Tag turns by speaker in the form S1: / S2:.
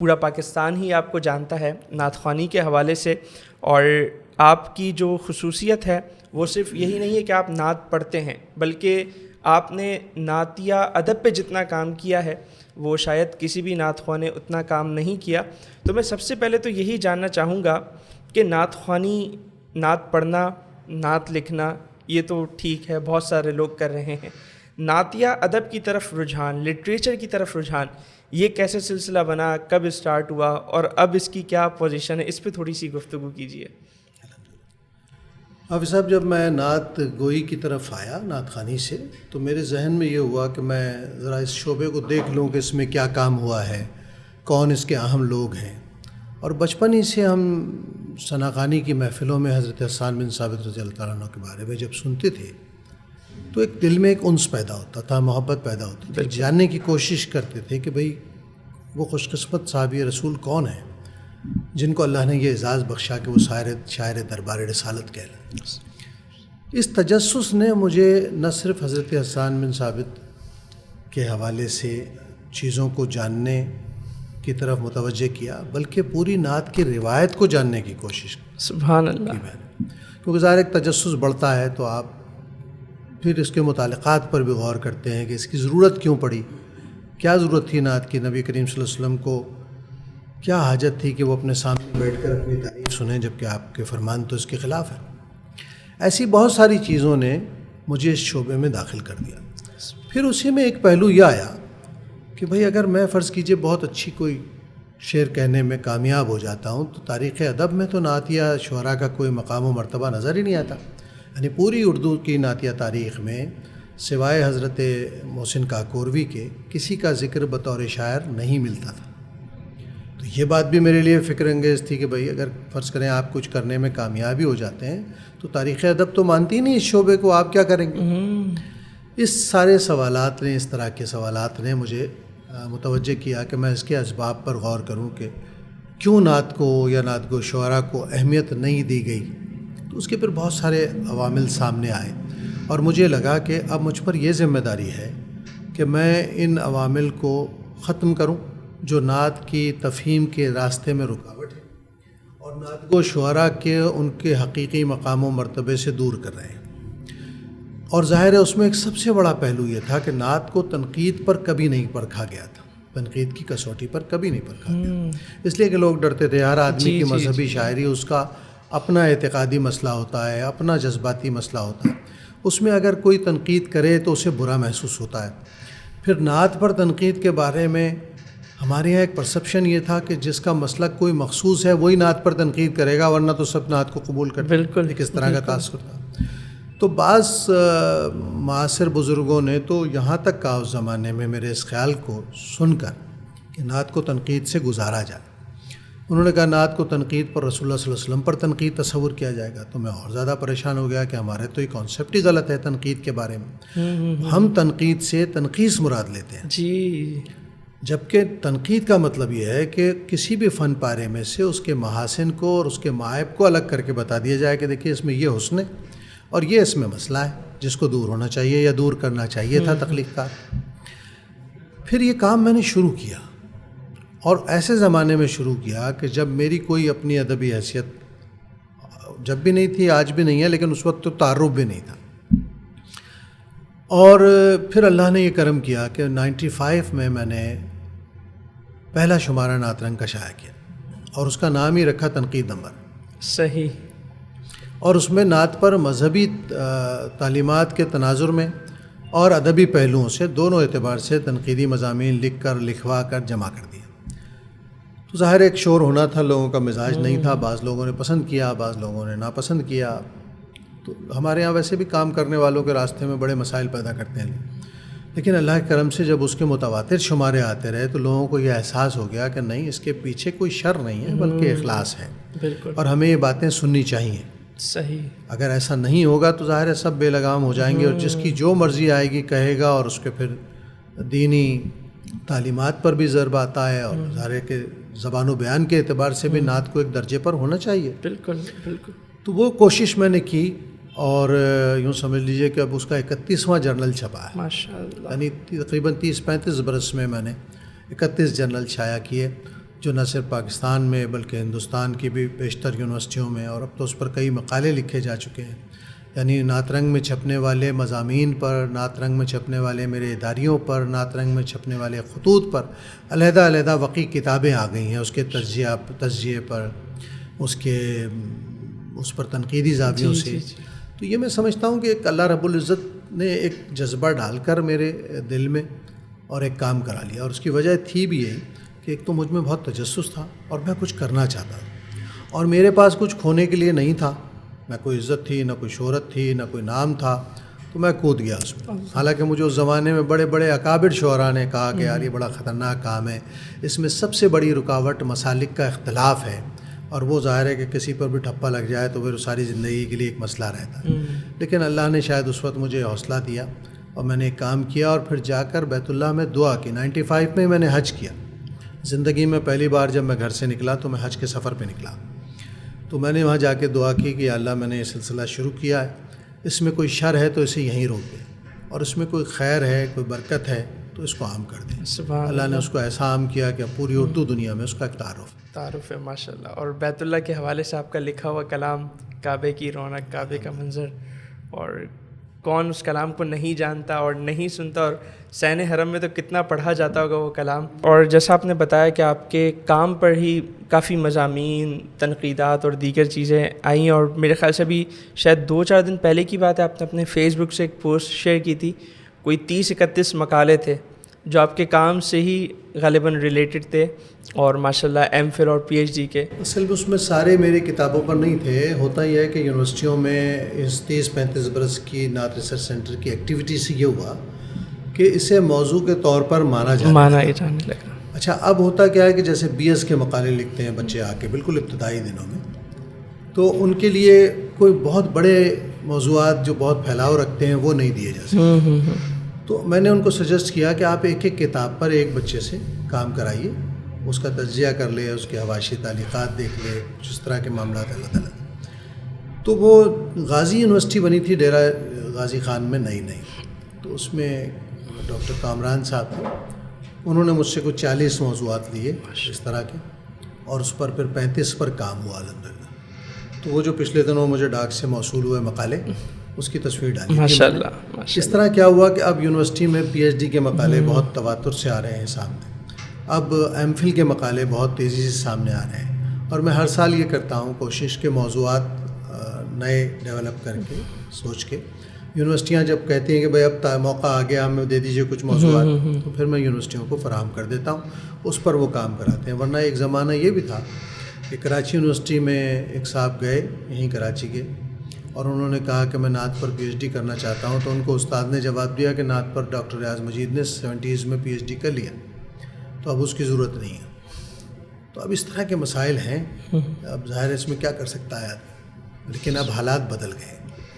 S1: پورا پاکستان ہی آپ کو جانتا ہے نعت خوانی کے حوالے سے، اور آپ کی جو خصوصیت ہے وہ صرف یہی نہیں ہے کہ آپ نعت پڑھتے ہیں، بلکہ آپ نے نعتیہ ادب پہ جتنا کام کیا ہے وہ شاید کسی بھی نعت خواں نے اتنا کام نہیں کیا۔ تو میں سب سے پہلے تو یہی جاننا چاہوں گا کہ نعت خوانی، نعت پڑھنا، نعت لکھنا یہ تو ٹھیک ہے، بہت سارے لوگ کر رہے ہیں، نعتیہ ادب کی طرف رجحان، لٹریچر کی طرف رجحان، یہ کیسے سلسلہ بنا، کب اسٹارٹ ہوا، اور اب اس کی کیا پوزیشن ہے، اس پہ تھوڑی سی گفتگو کیجیے۔
S2: حافظ صاحب، جب میں نعت گوئی کی طرف آیا نعت خوانی سے، تو میرے ذہن میں یہ ہوا کہ میں ذرا اس شعبے کو دیکھ لوں کہ اس میں کیا کام ہوا ہے، کون اس کے اہم لوگ ہیں۔ اور بچپن ہی سے ہم ثنا خوانی کی محفلوں میں حضرت حسان بن ثابت رضی اللہ تعالیٰ عنہ کے بارے میں جب سنتے تھے تو ایک دل میں ایک انس پیدا ہوتا تھا، محبت پیدا ہوتی تھی، جاننے کی کوشش کرتے تھے کہ بھئی وہ خوش قسمت صحابی رسول کون ہیں جن کو اللہ نے یہ اعزاز بخشا کہ وہ شاعر دربار رسالت کہلائیں۔ اس تجسس نے مجھے نہ صرف حضرت حسان بن ثابت کے حوالے سے چیزوں کو جاننے کی طرف متوجہ کیا، بلکہ پوری نعت کی روایت کو جاننے کی کوشش کی۔
S1: سبحان اللہ۔
S2: میں نے، کیونکہ ظاہر ایک تجسس بڑھتا ہے تو آپ پھر اس کے متعلقات پر بھی غور کرتے ہیں کہ اس کی ضرورت کیوں پڑی، کیا ضرورت تھی نعت کی، نبی کریم صلی اللہ علیہ وسلم کو کیا حاجت تھی کہ وہ اپنے سامنے بیٹھ کر اپنی تعریف سنیں جبکہ آپ کے فرمان تو اس کے خلاف ہیں۔ ایسی بہت ساری چیزوں نے مجھے اس شعبے میں داخل کر دیا۔ پھر اسی میں ایک پہلو یہ آیا کہ بھئی اگر میں فرض کیجئے بہت اچھی کوئی شعر کہنے میں کامیاب ہو جاتا ہوں تو تاریخ ادب میں تو نعتیہ شعراء کا کوئی مقام و مرتبہ نظر ہی نہیں آتا، یعنی پوری اردو کی نعتیہ تاریخ میں سوائے حضرت محسن کاکوروی کے کسی کا ذکر بطور شاعر نہیں ملتا تھا۔ تو یہ بات بھی میرے لیے فکر انگیز تھی کہ بھئی اگر فرض کریں آپ کچھ کرنے میں کامیابی ہو جاتے ہیں تو تاریخ ادب تو مانتی نہیں اس شعبے کو، آپ کیا کریں گے؟ اس سارے سوالات نے، اس طرح کے سوالات نے مجھے متوجہ کیا کہ میں اس کے اسباب پر غور کروں کہ کیوں نعت کو یا نعت گو شعراء کو اہمیت نہیں دی گئی۔ تو اس کے پھر بہت سارے عوامل سامنے آئے اور مجھے لگا کہ اب مجھ پر یہ ذمہ داری ہے کہ میں ان عوامل کو ختم کروں جو نعت کی تفہیم کے راستے میں رکاوٹ ہے اور نعت گو شعراء کے ان کے حقیقی مقام و مرتبے سے دور کر رہے ہیں۔ اور ظاہر ہے اس میں ایک سب سے بڑا پہلو یہ تھا کہ نعت کو تنقید پر کبھی نہیں پرکھا گیا تھا، تنقید کی کسوٹی پر کبھی نہیں پرکھا گیا، اس لیے کہ لوگ ڈرتے تھے ہر آدمی کی مذہبی شاعری اس کا اپنا اعتقادی مسئلہ ہوتا ہے، اپنا جذباتی مسئلہ ہوتا ہے، اس میں اگر کوئی تنقید کرے تو اسے برا محسوس ہوتا ہے۔ پھر نعت پر تنقید کے بارے میں ہمارے یہاں ایک پرسپشن یہ تھا کہ جس کا مسلک کوئی مخصوص ہے وہی نعت پر تنقید کرے گا، ورنہ تو سب نعت کو قبول کرتے ہیں۔
S1: بالکل
S2: ایک اس طرح کا تاثر تھا۔ تو بعض معاصر بزرگوں نے تو یہاں تک کہا اس زمانے میں میرے اس خیال کو سن کر کہ نعت کو تنقید سے گزارا جائے۔ انہوں نے کہا نعت کو تنقید پر رسول اللہ صلی اللہ علیہ وسلم پر تنقید تصور کیا جائے گا، تو میں اور زیادہ پریشان ہو گیا کہ ہمارے تو یہ کانسیپٹ ہی غلط ہے تنقید کے بارے میں۔ ہم تنقید سے تنقیص مراد لیتے ہیں،
S1: جی،
S2: جبکہ تنقید کا مطلب یہ ہے کہ کسی بھی فن پارے میں سے اس کے محاسن کو اور اس کے معائب کو الگ کر کے بتا دیا جائے کہ دیکھیے اس میں یہ حسن ہے اور یہ اس میں مسئلہ ہے جس کو دور ہونا چاہیے یا دور کرنا چاہیے تھا تخلیق کار۔ پھر یہ کام میں نے شروع کیا اور ایسے زمانے میں شروع کیا کہ جب میری کوئی اپنی ادبی حیثیت جب بھی نہیں تھی، آج بھی نہیں ہے، لیکن اس وقت تو تعارف بھی نہیں تھا۔ اور پھر اللہ نے یہ کرم کیا کہ 95 میں نے پہلا شمارہ نعت رنگ کا شائع کیا اور اس کا نام ہی رکھا تنقید نمبر۔
S1: صحیح۔
S2: اور اس میں نعت پر مذہبی تعلیمات کے تناظر میں اور ادبی پہلوؤں سے دونوں اعتبار سے تنقیدی مضامین لکھ کر لکھوا کر جمع کر دیا۔ تو ظاہر ایک شور ہونا تھا، لوگوں کا مزاج نہیں تھا، بعض لوگوں نے پسند کیا، بعض لوگوں نے ناپسند کیا۔ تو ہمارے ہاں ویسے بھی کام کرنے والوں کے راستے میں بڑے مسائل پیدا کرتے ہیں، لیکن اللہ کے کرم سے جب اس کے متواتر شمارے آتے رہے تو لوگوں کو یہ احساس ہو گیا کہ نہیں، اس کے پیچھے کوئی شر نہیں ہے بلکہ اخلاص ہے،
S1: بالکل،
S2: اور ہمیں یہ باتیں سننی چاہیے۔
S1: صحیح۔
S2: اگر ایسا نہیں ہوگا تو ظاہر ہے سب بے لگام ہو جائیں گے اور جس کی جو مرضی آئے گی کہے گا، اور اس کے پھر دینی تعلیمات پر بھی ضرب آتا ہے، اور ظاہر ہے کہ زبان و بیان کے اعتبار سے بھی نعت کو ایک درجے پر ہونا چاہیے۔
S1: بالکل بالکل۔
S2: تو وہ کوشش میں نے کی اور یوں سمجھ لیجئے کہ اب اس کا 31واں جرنل چھپا ہے،
S1: ماشاء اللہ،
S2: یعنی تقریباً 30-35 برس میں نے 31 جرنل شائع کیے جو نہ صرف پاکستان میں بلکہ ہندوستان کی بھی بیشتر یونیورسٹیوں میں، اور اب تو اس پر کئی مقالے لکھے جا چکے ہیں، یعنی نعت رنگ میں چھپنے والے مضامین پر، نعت رنگ میں چھپنے والے میرے اداریوں پر، نعت رنگ میں چھپنے والے خطوط پر علیحدہ علیحدہ وقی کتابیں آ گئی ہیں، اس کے تجزیے پر، اس پر تنقیدی زاویوں سے۔ تو یہ میں سمجھتا ہوں کہ ایک اللہ رب العزت نے ایک جذبہ ڈال کر میرے دل میں اور ایک کام کرا لیا، اور اس کی وجہ تھی بھی یہی کہ ایک تو مجھ میں بہت تجسس تھا اور میں کچھ کرنا چاہتا تھا، اور میرے پاس کچھ کھونے کے لیے نہیں تھا، نہ کوئی عزت تھی، نہ کوئی شہرت تھی، نہ کوئی نام تھا، تو میں کود گیا اس میں۔ حالانکہ مجھے اس زمانے میں بڑے بڑے اکابر شعراء نے کہا کہ یار یہ بڑا خطرناک کام ہے، اس میں سب سے بڑی رکاوٹ مسالک کا اختلاف ہے، اور وہ ظاہر ہے کہ کسی پر بھی ٹھپا لگ جائے تو پھر ساری زندگی کے لیے ایک مسئلہ رہتا ہے۔ لیکن اللہ نے شاید اس وقت مجھے حوصلہ دیا اور میں نے ایک کام کیا، اور پھر جا کر بیت اللہ میں دعا کی۔ 95 میں میں نے حج کیا، زندگی میں پہلی بار جب میں گھر سے نکلا تو میں حج کے سفر پہ نکلا، تو میں نے وہاں جا کے دعا کی کہ یا اللہ میں نے یہ سلسلہ شروع کیا ہے، اس میں کوئی شر ہے تو اسے یہیں روک دے، اور اس میں کوئی خیر ہے، کوئی برکت ہے تو اس کو عام کر دیں۔ اللہ نے اس کو ایسا عام کیا کہ پوری اردو دنیا میں اس کا ایک تعارف
S1: ہے ماشاء اللہ۔ اور بیت اللہ کے حوالے سے آپ کا لکھا ہوا کلام، کعبے کی رونق، کعبے کا منظر، اور کون اس کلام کو نہیں جانتا اور نہیں سنتا، اور سین حرم میں تو کتنا پڑھا جاتا ہوگا وہ کلام۔ اور جیسا آپ نے بتایا کہ آپ کے کام پر ہی کافی مضامین، تنقیدات اور دیگر چیزیں آئیں، اور میرے خیال سے بھی شاید 2-4 دن پہلے کی بات ہے، آپ نے اپنے فیس بک سے ایک پوسٹ شیئر کی تھی، کوئی 30-31 مقالے تھے جو آپ کے کام سے ہی غالباً ریلیٹڈ تھے، اور ماشاءاللہ ایم فل اور پی ایچ ڈی کے۔
S2: اصل میں اس میں سارے میری کتابوں پر نہیں تھے۔ ہوتا یہ ہے کہ یونیورسٹیوں میں اس 30-35 برس کی نعت ریسرچ سینٹر کی ایکٹیویٹی سے یہ ہوا کہ اسے موضوع کے طور پر مانا
S1: جانے لگا۔
S2: اچھا، اب ہوتا کیا ہے کہ جیسے بی ایس کے مقالے لکھتے ہیں بچے آ کے بالکل ابتدائی دنوں میں، تو ان کے لیے کوئی بہت بڑے موضوعات جو بہت پھیلاؤ رکھتے ہیں وہ نہیں دیے جا سکتے۔ تو میں نے ان کو سجیسٹ کیا کہ آپ ایک ایک کتاب پر ایک بچے سے کام کرائیے، اس کا تجزیہ کر لے، اس کے حواشی تعلیقات دیکھ لے، جس طرح کے معاملات اللہ تعالیٰ۔ تو وہ غازی یونیورسٹی بنی تھی ڈیرہ غازی خان میں نئی، تو اس میں ڈاکٹر کامران صاحب تھے، انہوں نے مجھ سے کچھ 40 موضوعات لیے اس طرح کے، اور اس پر پھر 35 پر کام ہوا الحمدللہ۔ تو وہ جو پچھلے دنوں مجھے ڈاک سے موصول ہوئے مقالے، اس کی تصویر ڈالی
S1: ماشاءاللہ۔
S2: اس طرح کیا ہوا کہ اب یونیورسٹی میں پی ایچ ڈی کے مقالے بہت تواتر سے آ رہے ہیں سامنے، اب ایم فل کے مقالے بہت تیزی سے سامنے آ رہے ہیں، اور میں ہر سال یہ کرتا ہوں کوشش کہ موضوعات نئے ڈیولپ کر کے سوچ کے، یونیورسٹیاں جب کہتی ہیں کہ بھائی اب موقع آ گیا ہمیں دے دیجیے کچھ موضوعات، تو پھر میں یونیورسٹیوں کو فراہم کر دیتا ہوں، اس پر وہ کام کراتے ہیں۔ ورنہ ایک زمانہ یہ بھی تھا کہ کراچی یونیورسٹی میں ایک صاحب گئے، یہیں کراچی کے، اور انہوں نے کہا کہ میں نعت پر پی ایچ ڈی کرنا چاہتا ہوں، تو ان کو استاد نے جواب دیا کہ نعت پر ڈاکٹر ریاض مجید نے 70s میں پی ایچ ڈی کر لیا، تو اب اس کی ضرورت نہیں ہے۔ تو اب اس طرح کے مسائل ہیں، اب ظاہر ہے اس میں کیا کر سکتا ہے آدمی، لیکن اب حالات بدل گئے۔